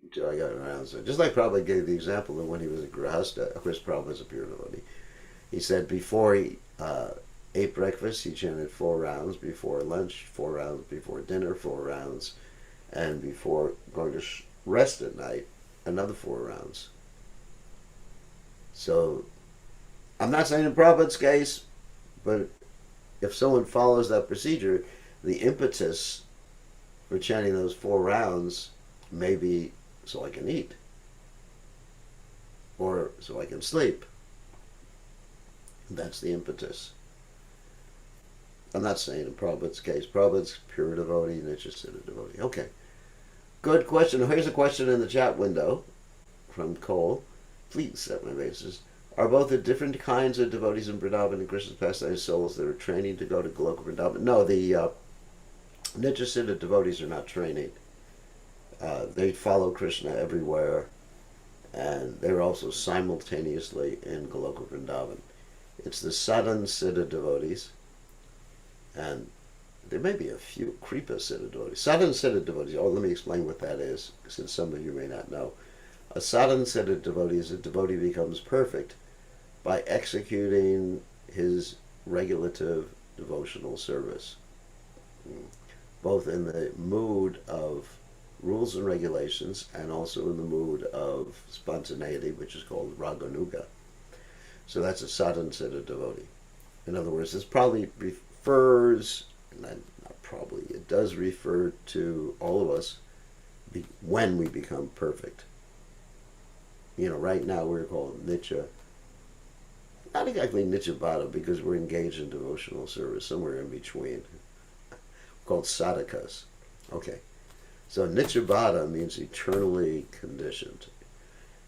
until I got around. So just like Prabhupada gave the example of when he was a Grihasta, of course Prabhupada's a pure devotee. He said before he ate breakfast, he chanted 4 rounds, before lunch, 4 rounds, before dinner, 4 rounds, and before going to rest at night, another 4 rounds. So I'm not saying in Prabhupada's case, but if someone follows that procedure, the impetus for chanting those 4 rounds may be so I can eat or so I can sleep. That's the impetus. I'm not saying in Prabhupada's case. Prabhupada's pure devotee, Nityasiddha devotee. Okay. Good question. Here's a question in the chat window from Cole. Please set my bases. Are both the different kinds of devotees in Vrindavan and Krishna's pastime souls that are training to go to Goloka Vrindavan? No, the Nityasiddha devotees are not training. They follow Krishna everywhere, and they're also simultaneously in Goloka Vrindavan. It's the Sadhan Siddha devotees, and there may be a few Kripa Siddha devotees. Sadhan Siddha devotees, let me explain what that is, since some of you may not know. A Sadhan Siddha devotee is a devotee who becomes perfect by executing his regulative devotional service, both in the mood of rules and regulations and also in the mood of spontaneity, which is called raganuga. So that's a sadhan siddha devotee. In other words, this probably refers, and not probably, it does refer to all of us when we become perfect. Right now we're called nitya, not exactly nitya bhada because we're engaged in devotional service, somewhere in between. We're called sadhakas. Okay. So nitya bhada means eternally conditioned.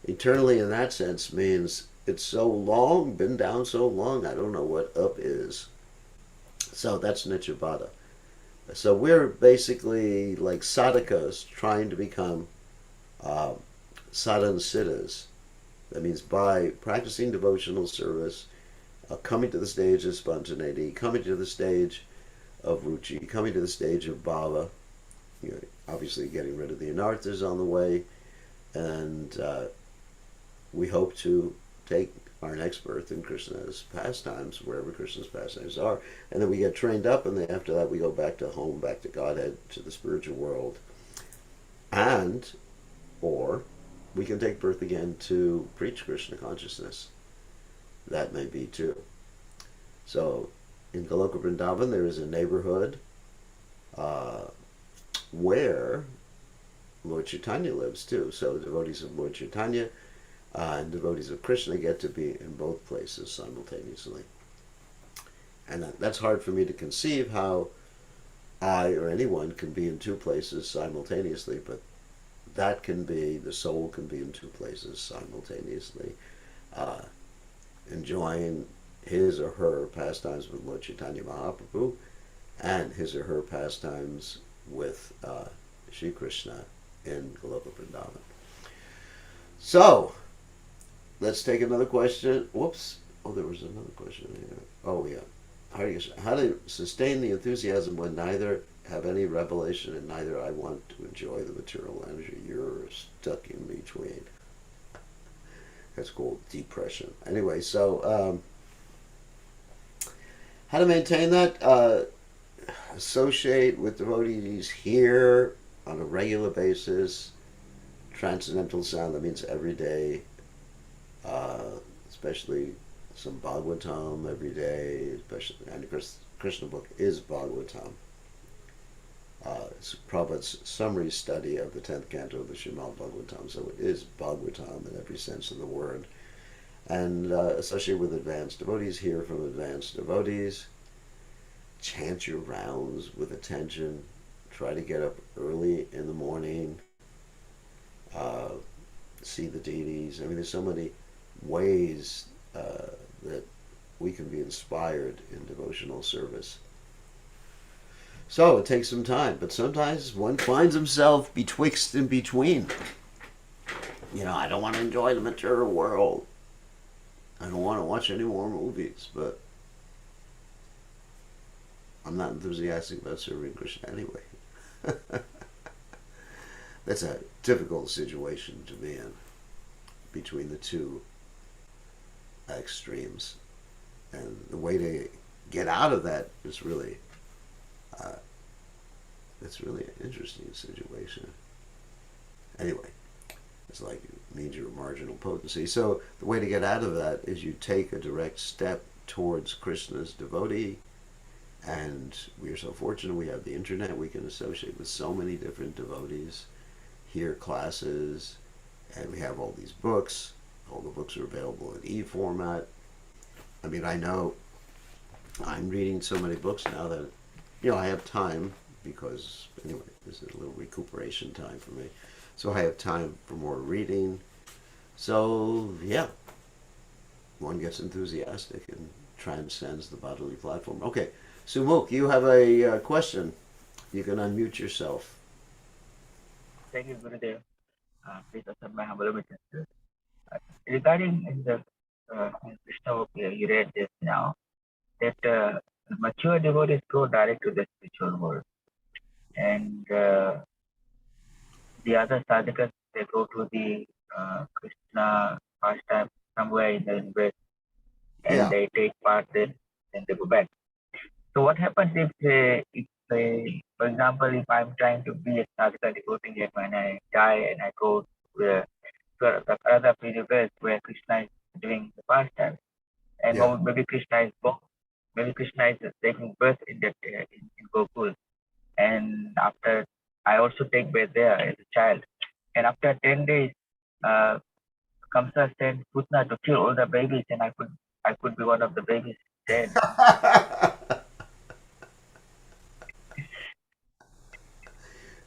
Eternally in that sense means it's so long, been down so long, I don't know what up is. So that's nitya bhada. So we're basically like sadhakas trying to become sadhan siddhas. That means by practicing devotional service, coming to the stage of spontaneity, coming to the stage of ruchi, coming to the stage of bhava, obviously getting rid of the anarthas on the way, and we hope to take our next birth in Krishna's pastimes, wherever Krishna's pastimes are, and then we get trained up, and then after that we go back to home, back to Godhead, to the spiritual world, and or we can take birth again to preach Krishna consciousness. That may be too. So in Goloka Vrindavan there is a neighborhood where Lord Chaitanya lives too. So the devotees of Lord Chaitanya and devotees of Krishna get to be in both places simultaneously. And that's hard for me to conceive how I or anyone can be in two places simultaneously, but that can be, the soul can be in two places simultaneously, enjoying his or her pastimes with Lord Chaitanya Mahaprabhu and his or her pastimes with Shri Krishna in Goloka Vrindavan. So, let's take another question. Whoops. Oh, there was another question here. Oh, yeah. How do you sustain the enthusiasm when neither have any revelation and neither I want to enjoy the material energy? You're stuck in between. That's called depression. Anyway, so how to maintain that? Associate with devotees here on a regular basis. Transcendental sound, that means every day, especially some Bhagavatam every day, especially, and of course Krishna book is Bhagavatam. It's Prabhupada's summary study of the 10th canto of the Srimad Bhagavatam, so it is Bhagavatam in every sense of the word. And associate with advanced devotees, hear from advanced devotees, chant your rounds with attention, try to get up early in the morning, see the deities. I mean, there's so many ways that we can be inspired in devotional service. So it takes some time, but sometimes one finds himself betwixt and between. I don't want to enjoy the material world. I don't want to watch any more movies, but I'm not enthusiastic about serving Krishna anyway. that's a difficult situation to be in between the two extremes, and the way to get out of that is really uh, it's really an interesting situation. Anyway, it's like it means you're marginal potency. So the way to get out of that is you take a direct step towards Krishna's devotee. And we are so fortunate we have the internet. We can associate with so many different devotees, hear classes, and we have all these books. All the books are available in e-format. I mean, I know I'm reading so many books now that, I have time because, anyway, this is a little recuperation time for me. So I have time for more reading. So, yeah, one gets enthusiastic and transcends the bodily platform. Okay, Sumuk, you have a question. You can unmute yourself. Thank you, Gurudev. Please accept my humble obeisances. Regarding the Krishna book you read just now, that mature devotees go direct to the spiritual world, and the other sadhakas they go to the Krishna pastime somewhere in the West, and Yeah. they take part there, and they go back. So what happens if for example, if I'm trying to be a sadhaka devotee and when I die and I go to the other universe where Krishna is doing the pastime, and Yeah. maybe Krishna is born, maybe Krishna is taking birth in that in Gokul, and after I also take birth there as a child, and after 10 days, uh, Kamsa sent Putna to kill all the babies, and I could be one of the babies dead.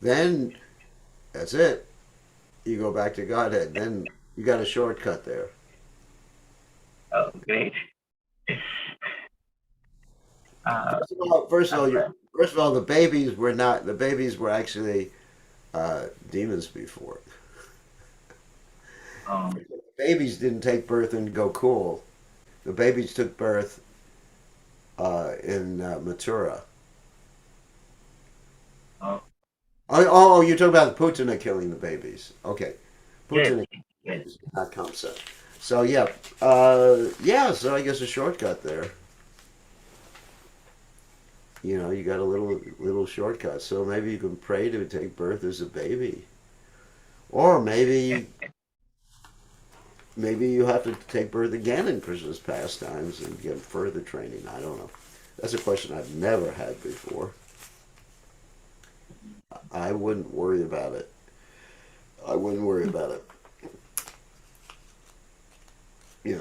Then that's it. You go back to Godhead. Then you got a shortcut there. Oh, great. Uh, First of all, after, the babies were not. The babies were actually demons before. um, The babies didn't take birth and go cool. The babies took birth in Mathura. uh, Oh, you're talking about Putana killing the babies. Okay, yes, Putana yes. not Kamsa. So yeah, yeah. So I guess a shortcut there. You got a little shortcut. So maybe you can pray to take birth as a baby, or maybe you have to take birth again in Krishna's pastimes and get further training. I don't know. That's a question I've never had before. I wouldn't worry about it. I wouldn't worry about it.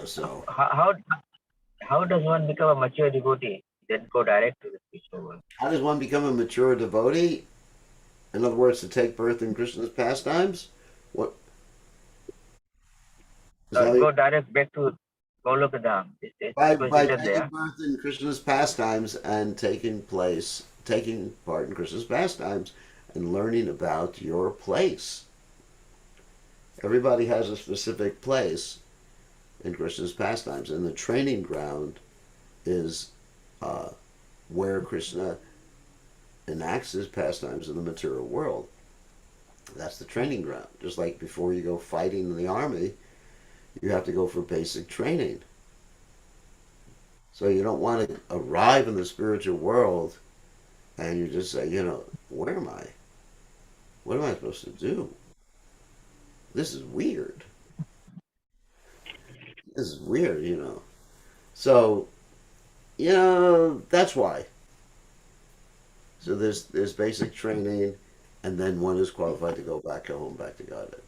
So How does one become a mature devotee? Then go direct to the spiritual world. how does one become a mature devotee? In other words, to take birth in Krishna's pastimes? What is that? Go direct back to Golokadam. It was By written taking there. birth in Krishna's pastimes and taking part in Krishna's pastimes and learning about your place. Everybody has a specific place in Krishna's pastimes, and the training ground is uh, where Krishna enacts his pastimes in the material world. That's the training ground. Just like before you go fighting in the army, you have to go for basic training. So you don't want to arrive in the spiritual world and you just say, where am I? What am I supposed to do? This is weird. This is weird. So, that's why. So there's basic training, and then one is qualified to go back home, back to Godhead.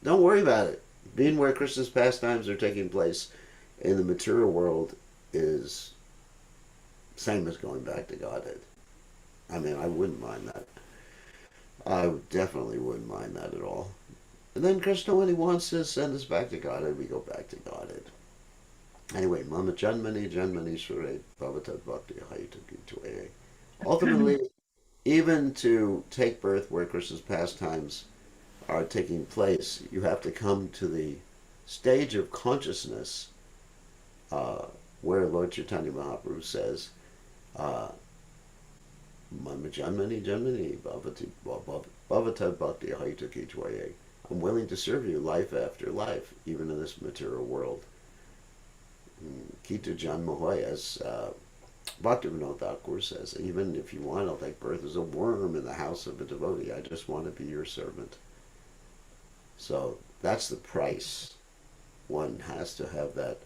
Don't worry about it. Being where Krishna's pastimes are taking place in the material world is same as going back to Godhead. I mean, I wouldn't mind that. I definitely wouldn't mind that at all. And then Krishna, when he wants to send us back to Godhead, we go back to Godhead. Anyway, Mama Janmani Janmani Sure Bhavatat Bhakti Hayatu. Ultimately, even to take birth where Krishna's pastimes are taking place, you have to come to the stage of consciousness where Lord Chaitanya Mahaprabhu says, Mama Janmani Janmani Bhavata Bhakti Haita Kitwaye. I'm willing to serve you life after life, even in this material world. Kita Janmahoy, as Bhaktivinoda Thakur says, even if you want, I'll take birth as a worm in the house of a devotee. I just want to be your servant. So that's the price. One has to have that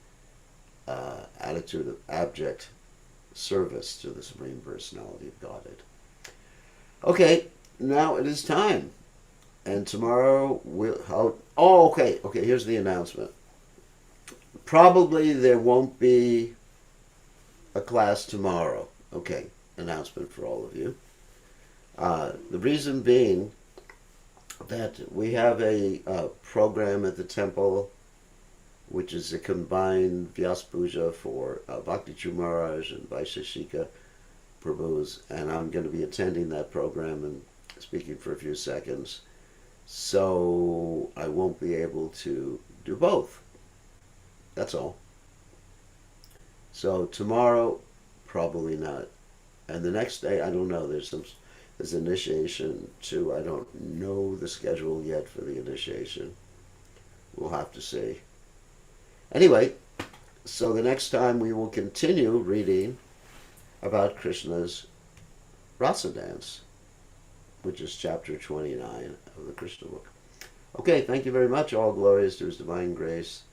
attitude of abject service to the Supreme Personality of Godhead. Okay, now it is time. And tomorrow we'll... okay, here's the announcement. Probably there won't be a class tomorrow. Okay, announcement for all of you. The reason being that we have a program at the temple, which is a combined Vyas Puja for Bhakti Chumaraj and Vaisheshika Prabhus, and I'm going to be attending that program and speaking for a few seconds. So I won't be able to do both. That's all. So tomorrow, probably not. And the next day, I don't know. There's initiation too. I don't know the schedule yet for the initiation. We'll have to see. Anyway, so the next time we will continue reading about Krishna's Rasa dance, which is chapter 29 of the Krishna book. Okay, thank you very much. All glories to His divine grace.